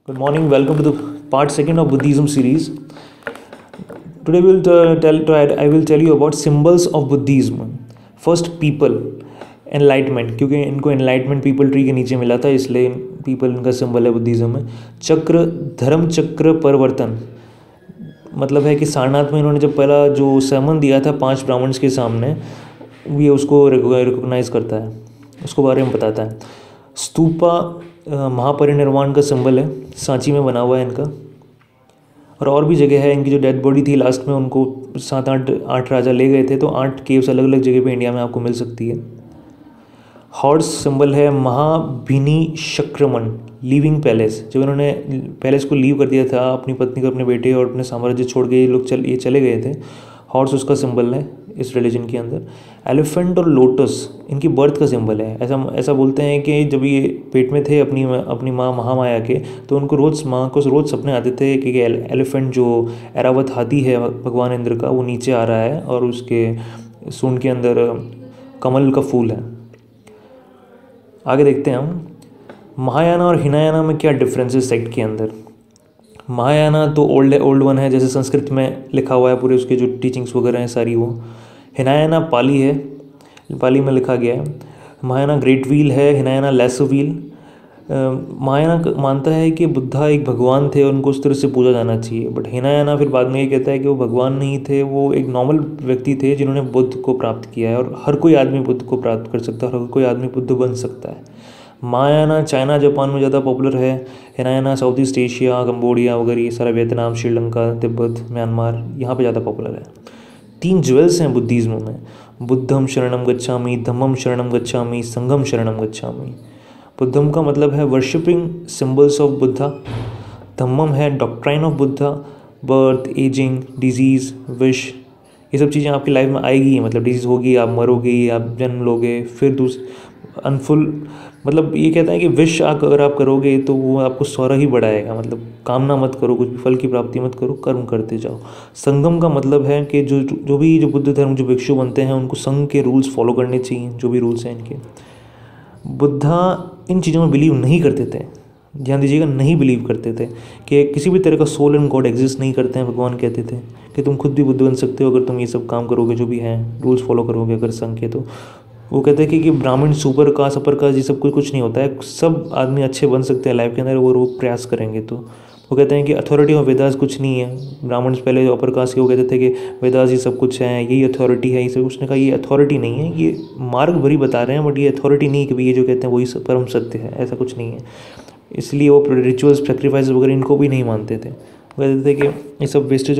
Good morning. Welcome to the part second of Buddhism series. Today I will tell you about symbols of Buddhism. First, people, enlightenment. क्योंकि इनको enlightenment people tree के नीचे मिला था, इसलिए people इनका symbol है बुद्धिज्म में. चक्र, धर्म चक्र परिवर्तन, मतलब है कि सारनाथ में इन्होंने जब पहला जो sermon दिया था 5 ब्राह्मण्स के सामने, ये उसको रिकॉग्नाइज करता है, उसको बारे में बताता है. स्तूपा महापरिनिर्वाण का सिंबल है, सांची में बना हुआ है इनका. और भी जगह है. इनकी जो डेड बॉडी थी लास्ट में उनको 7-8 राजा ले गए थे, तो 8 केव्स अलग अलग जगह पे इंडिया में आपको मिल सकती है. हॉर्स सिंबल है महाभिनी शक्रमण, लीविंग पैलेस. जब इन्होंने पैलेस को लीव कर दिया था, अपनी पत्नी को, अपने बेटे और अपने साम्राज्य छोड़ के ये लोग ये चले गए थे. हॉर्स उसका सिंबल है इस रिलीजन के अंदर. एलिफेंट और लोटस इनकी बर्थ का सिंबल है. ऐसा बोलते हैं कि जब ये पेट में थे अपनी माँ महामाया के, तो उनको रोज़ सपने आते थे कि एलिफेंट जो एरावत हाथी है भगवान इंद्र का, वो नीचे आ रहा है और उसके सूंड के अंदर कमल का फूल है. आगे देखते हैं हम. महायाना और हिनायाना में क्या डिफरेंस है सेक्ट के अंदर. महायाना तो ओल्ड वन है, जैसे संस्कृत में लिखा हुआ है, पूरे उसके जो टीचिंग्स वगैरह हैं सारी वो. हिनायाना पाली है, पाली में लिखा गया है. महायाना ग्रेट व्हील है, हिनायाना लेसर व्हील. महायाना मानता है कि बुद्धा एक भगवान थे और उनको उस तरह से पूजा जाना चाहिए. बट हिनायाना फिर बाद में ये कहता है कि वो भगवान नहीं थे, वो एक नॉर्मल व्यक्ति थे जिन्होंने बुद्ध को प्राप्त किया है, और हर कोई आदमी बुद्ध को प्राप्त कर सकता है, हर कोई आदमी बुद्ध बन सकता है. महायाना चाइना जापान में ज़्यादा पॉपुलर है. Hinayana south east Asia, Cambodia वगैरह ये सारा, वियतनाम, श्रीलंका, तिब्बत, म्यांमार, यहाँ पे ज़्यादा पॉपुलर है. 3 ज्वेल्स हैं बुद्धिज्म में. बुद्धम शरणम गच्छामि, धम्मम शरणम गच्छामि, संघम शरणम गच्छामि. बुद्धम का मतलब है worshipping symbols of Buddha. Dhammam है doctrine of Buddha, birth, ageing, disease, wish, ये सब चीज़ें आपकी लाइफ में आएगी. मतलब डिजीज़ होगी, आप मरोगे, आप जन्म लोगे, फिर अनफुल, मतलब ये कहता है कि विश अगर आप करोगे तो वो आपको सौरा ही बढ़ाएगा. मतलब कामना मत करो, कुछ भी फल की प्राप्ति मत करो, कर्म करते जाओ. संगम का मतलब है कि जो बुद्ध धर्म जो भिक्षु बनते हैं उनको संघ के रूल्स फॉलो करने चाहिए, जो भी रूल्स हैं इनके. बुद्धा इन चीज़ों में बिलीव नहीं करते थे, ध्यान दीजिएगा, नहीं बिलीव करते थे कि किसी भी तरह का सोल एंड गॉड एग्जिस्ट नहीं करते हैं. भगवान कहते थे कि तुम खुद भी बुद्ध बन सकते हो अगर तुम ये सब काम करोगे, जो भी हैं रूल्स फॉलो करोगे अगर संघ के. तो वो कहते हैं कि ब्राह्मण सुपर कास्ट अपर कास्ट ये सब कुछ नहीं होता है, सब आदमी अच्छे बन सकते हैं लाइफ के अंदर और वो प्रयास करेंगे. तो वो कहते हैं कि अथॉरिटी ऑफ वेदास कुछ नहीं है. ब्राह्मण पहले अपर कास्ट के वो कहते थे कि वेदास ये सब कुछ है, यही अथॉरिटी है, ये सब. उसने कहा ये अथॉरिटी नहीं है, ये मार्ग भरी बता रहे हैं, बट ये अथॉरिटी नहीं कि ये जो कहते हैं वही परम सत्य है, ऐसा कुछ नहीं है. इसलिए वो रिचुअल्स, सेक्रीफाइस वगैरह इनको भी नहीं मानते थे. वो कहते थे कि ये सब वेस्टेज